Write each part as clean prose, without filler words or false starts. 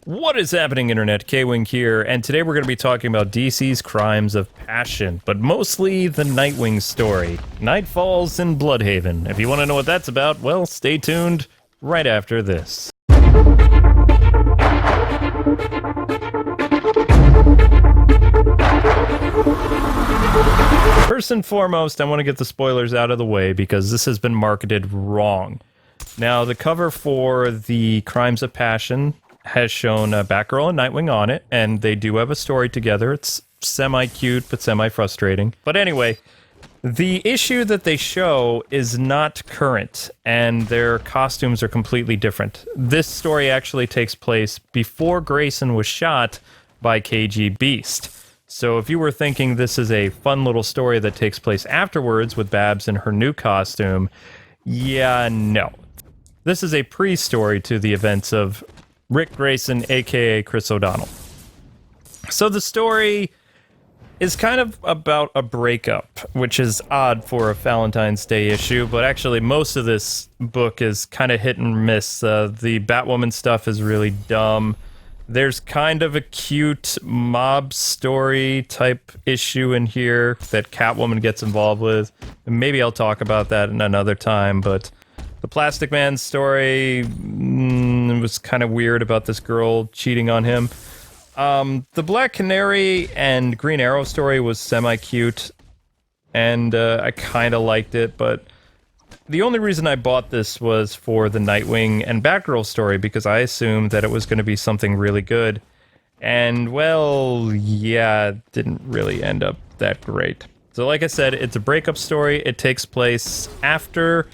What is happening, Internet? Kwing here, and today we're going to be talking about DC's Crimes of Passion, but mostly the Nightwing story, Nightfalls in Bludhaven. If you want to know what that's about, well, stay tuned right after this. First and foremost, I want to get the spoilers out of the way because this has been marketed wrong. Now, the cover for the Crimes of Passion has shown Batgirl and Nightwing on it, and they do have a story together. It's semi-cute, but semi-frustrating. But anyway, the issue that they show is not current, and their costumes are completely different. This story actually takes place before Grayson was shot by KG Beast. So if you were thinking this is a fun little story that takes place afterwards with Babs in her new costume, yeah, no. This is a pre-story to the events of Rick Grayson, aka Chris O'Donnell. So the story is kind of about a breakup, which is odd for a Valentines Day issue, but actually most of this book is kind of hit and miss. The Batwoman stuff is really dumb. There's kind of a cute mob story type issue in here that Catwoman gets involved with. And maybe I'll talk about that in another time, but the Plastic Man story was kind of weird about this girl cheating on him. The Black Canary and Green Arrow story was semi-cute, and I kind of liked it, but the only reason I bought this was for the Nightwing and Batgirl story, because I assumed that it was going to be something really good. And, well, yeah, it didn't really end up that great. So like I said, it's a breakup story. It takes place after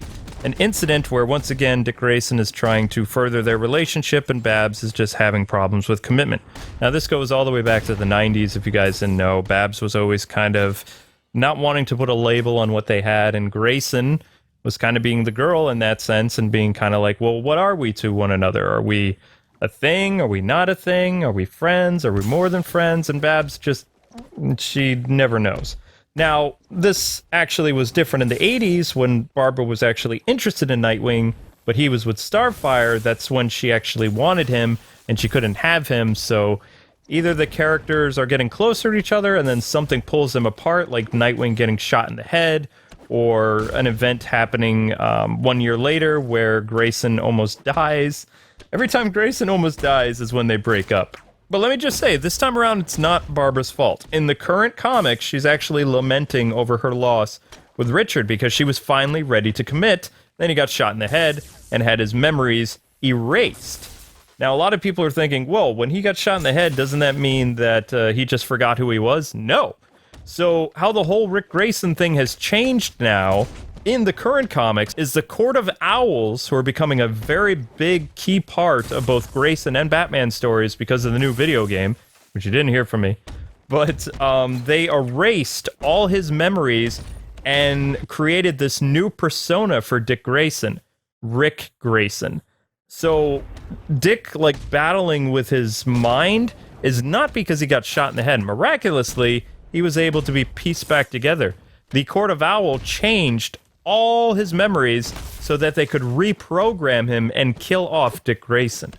an incident where, once again, Dick Grayson is trying to further their relationship and Babs is just having problems with commitment. Now, this goes all the way back to the 90s, if you guys didn't know. Babs was always kind of not wanting to put a label on what they had, and Grayson was kind of being the girl in that sense and being kind of like, well, what are we to one another? Are we a thing? Are we not a thing? Are we friends? Are we more than friends? And Babs just, she never knows. Now, this actually was different in the 80s when Barbara was actually interested in Nightwing, but he was with Starfire. That's when she actually wanted him, and she couldn't have him, so either the characters are getting closer to each other and then something pulls them apart, like Nightwing getting shot in the head, or an event happening 1 year later where Grayson almost dies. Every time Grayson almost dies is when they break up. But let me just say, this time around, it's not Barbara's fault. In the current comics, she's actually lamenting over her loss with Richard because she was finally ready to commit. Then he got shot in the head and had his memories erased. Now, a lot of people are thinking, well, when he got shot in the head, doesn't that mean that he just forgot who he was? No. So how the whole Rick Grayson thing has changed now in the current comics is the Court of Owls, who are becoming a very big key part of both Grayson and Batman stories because of the new video game, which you didn't hear from me. But they erased all his memories and created this new persona for Dick Grayson, Rick Grayson. So Dick, like, battling with his mind is not because he got shot in the head. Miraculously, he was able to be pieced back together. The Court of Owl changed all his memories so that they could reprogram him and kill off Dick Grayson.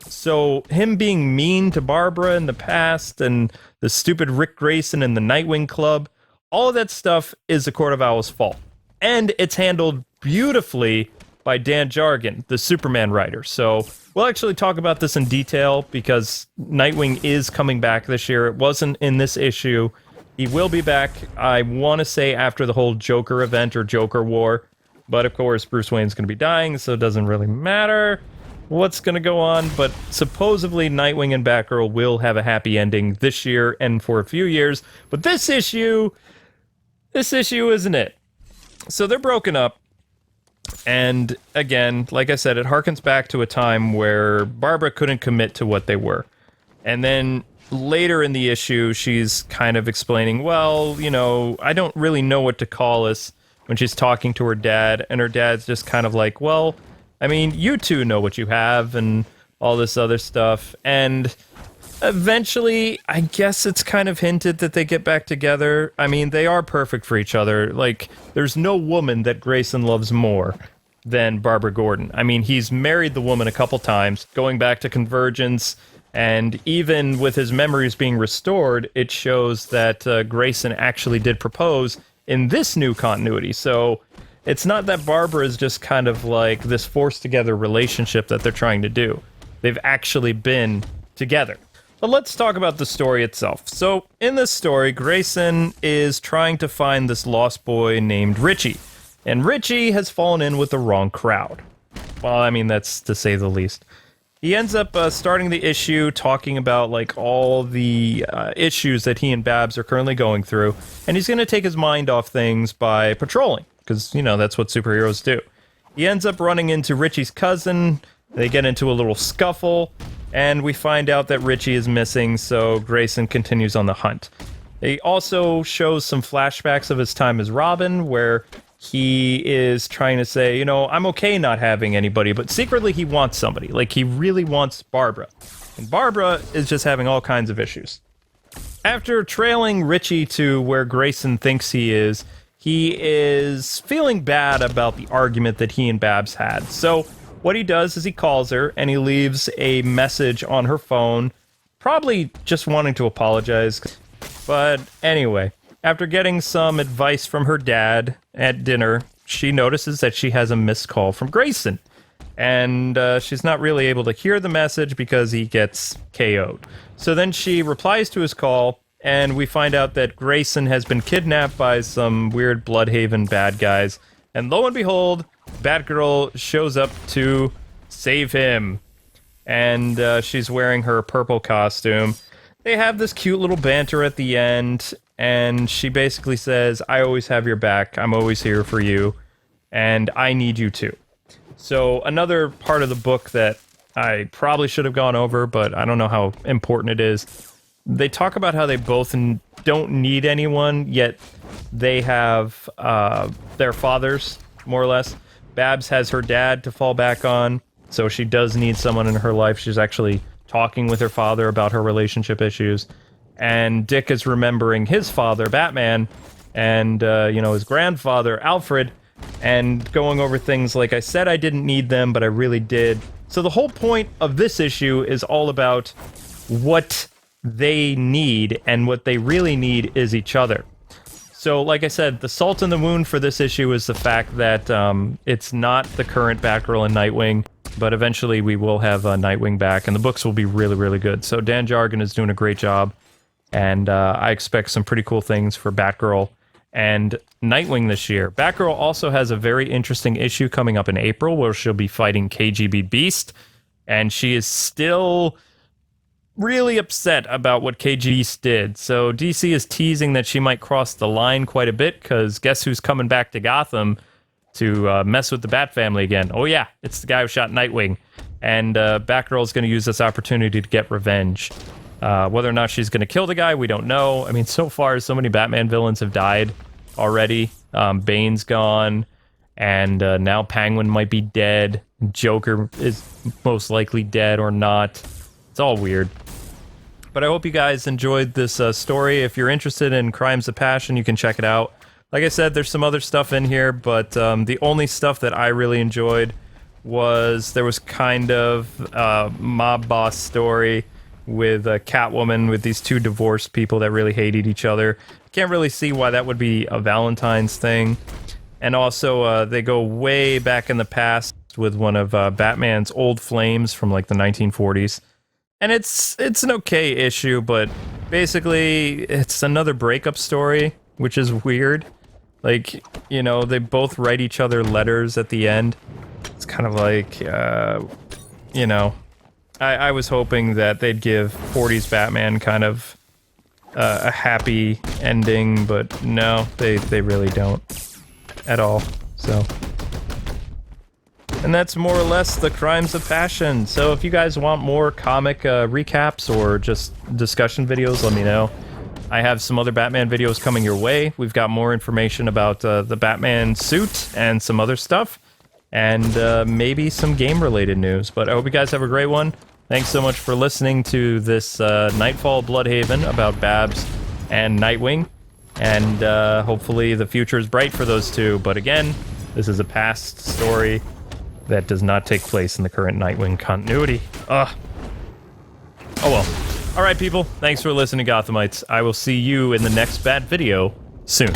So him being mean to Barbara in the past and the stupid Rick Grayson and the Nightwing Club, all of that stuff is the Court of Owl's fault. And it's handled beautifully by Dan Jargon, the Superman writer. So we'll actually talk about this in detail because Nightwing is coming back this year. It wasn't in this issue. He will be back, I want to say, after the whole Joker event or Joker War. But, of course, Bruce Wayne's going to be dying, so it doesn't really matter what's going to go on. But supposedly, Nightwing and Batgirl will have a happy ending this year and for a few years. But this issue isn't it. So they're broken up. And, again, like I said, it harkens back to a time where Barbara couldn't commit to what they were. And then later in the issue, she's kind of explaining, well, you know, I don't really know what to call us when she's talking to her dad, and her dad's just kind of like, well, I mean, you two know what you have, and all this other stuff, and eventually, I guess it's kind of hinted that they get back together. I mean, they are perfect for each other. Like, there's no woman that Grayson loves more than Barbara Gordon. I mean, he's married the woman a couple times, going back to Convergence, And even with his memories being restored, it shows that Grayson actually did propose in this new continuity. So it's not that Barbara is just kind of like this forced together relationship that they're trying to do. They've actually been together. But let's talk about the story itself. So in this story, Grayson is trying to find this lost boy named Richie. And Richie has fallen in with the wrong crowd. Well, I mean, that's to say the least. He ends up starting the issue talking about like all the issues that he and Babs are currently going through, and he's going to take his mind off things by patrolling, because, you know, that's what superheroes do. He ends up running into Richie's cousin, they get into a little scuffle, and we find out that Richie is missing, so Grayson continues on the hunt. He also shows some flashbacks of his time as Robin, where he is trying to say, you know, I'm okay not having anybody, but secretly he wants somebody. Like, he really wants Barbara. And Barbara is just having all kinds of issues. After trailing Richie to where Grayson thinks he is feeling bad about the argument that he and Babs had. So what he does is he calls her, and he leaves a message on her phone, probably just wanting to apologize. But anyway, after getting some advice from her dad at dinner, she notices that she has a missed call from Grayson. And she's not really able to hear the message because he gets KO'd. So then she replies to his call, and we find out that Grayson has been kidnapped by some weird Bludhaven bad guys. And lo and behold, Batgirl shows up to save him. And she's wearing her purple costume. They have this cute little banter at the end, and she basically says, I always have your back, I'm always here for you, and I need you too. So another part of the book that I probably should have gone over, but I don't know how important it is. They talk about how they both don't need anyone, yet they have their fathers, more or less. Babs has her dad to fall back on, so she does need someone in her life. She's actually talking with her father about her relationship issues. And Dick is remembering his father, Batman, and, you know, his grandfather, Alfred, and going over things like, I said I didn't need them, but I really did. So the whole point of this issue is all about what they need, and what they really need is each other. So, like I said, the salt in the wound for this issue is the fact that it's not the current Batgirl and Nightwing, but eventually we will have Nightwing back, and the books will be really, really good. So Dan Jargon is doing a great job, and I expect some pretty cool things for Batgirl and Nightwing this year. Batgirl also has a very interesting issue coming up in April, where she'll be fighting KGB Beast, and she is still really upset about what KG did. So DC is teasing that she might cross the line quite a bit, because guess who's coming back to Gotham to mess with the Bat family again? Oh yeah, it's the guy who shot Nightwing. And Batgirl's going to use this opportunity to get revenge. Whether or not she's going to kill the guy, we don't know. I mean, so far, so many Batman villains have died already. Bane's gone, and now Penguin might be dead. Joker is most likely dead or not. It's all weird. But I hope you guys enjoyed this story. If you're interested in Crimes of Passion, you can check it out. Like I said, there's some other stuff in here, but the only stuff that I really enjoyed was there was kind of a mob boss story with Catwoman, with these two divorced people that really hated each other. Can't really see why that would be a Valentines thing. And also, they go way back in the past with one of Batman's old flames from like the 1940s. And it's an okay issue, but basically it's another breakup story, which is weird. Like, you know, they both write each other letters at the end. It's kind of like, you know, I was hoping that they'd give 40s Batman kind of a happy ending, but no, they really don't at all. So, and that's more or less the Crimes of Passion. So if you guys want more comic recaps or just discussion videos, let me know. I have some other Batman videos coming your way. We've got more information about the Batman suit and some other stuff, and maybe some game-related news. But I hope you guys have a great one. Thanks so much for listening to this Knightfall Bludhaven about Babs and Nightwing, and hopefully the future is bright for those two. But again, this is a past story that does not take place in the current Nightwing continuity. Ugh. Oh well. Alright, people. Thanks for listening, Gothamites. I will see you in the next Bat video soon.